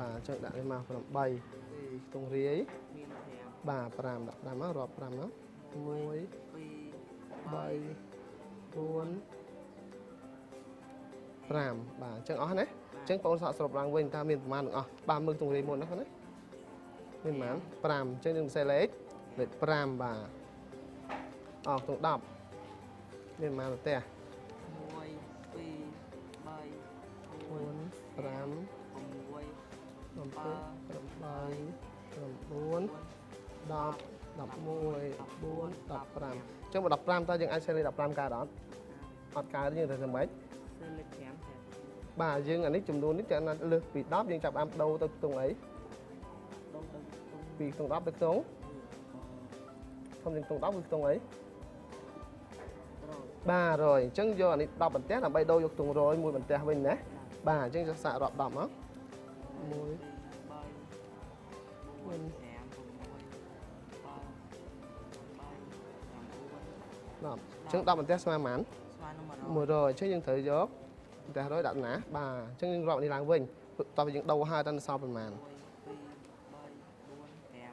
បាទចឹងដាក់នេះមក8ខ្ទង់រាយបាទ5ដាក់5មករាប់5មក1 2 3 4 5បាទចឹងអស់ណាចឹងបងសាកសរុបឡើងវិញថាមានប្រមាណទាំងអស់បាទមើលខ្ទង់រាយមុនណាណាមានប្រមាណ5ចឹងយើងសរសេរលេខ5បាទអស់ខ្ទង់10មានប្រមាណទៅផ្ទះ ចឹងបើ15តើយើងអាចសេលេខ15កើតអត់អត់កើតយើងត្រូវធ្វើម៉េចបាទយើងអានេះចំនួននេះចាំលើសពី10យើងចាប់អាមដូរទៅខ្ទង់អីពីខ្ទង់10ទៅខ្ទង់ធំជាងខ្ទង់10គឺខ្ទង់អីបាទរយអញ្ចឹងយកអានេះ10បន្ទះដើម្បីដូរយកខ្ទង់រយមួយបន្ទះវិញណាបាទអញ្ចឹងសាករាប់10មក1 2 3 4 5 6 7 8 9 10 អញ្ចឹង10បន្ទះស្មើប៉ុន្មាន100អញ្ចឹងយើងត្រូវយកបន្ទះ100ដាក់ណាបាទអញ្ចឹងយើងរាប់នេះឡើងវិញតោះយើងដូរហើយតើសល់ប៉ុន្មាន 1 2 3 4 5 6 7 8 9 10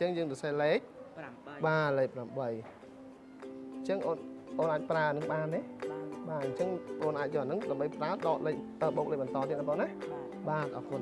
ចឹងយើងទៅសេលេខ 8 បាទលេខ8ចឹងអូនអាចប្រើនឹងបានទេបាទអញ្ចឹងបងអាចយកហ្នឹងដើម្បីប្រើដកលេខបូកលេខបន្តទៀតណាបងណាបាទអរគុណ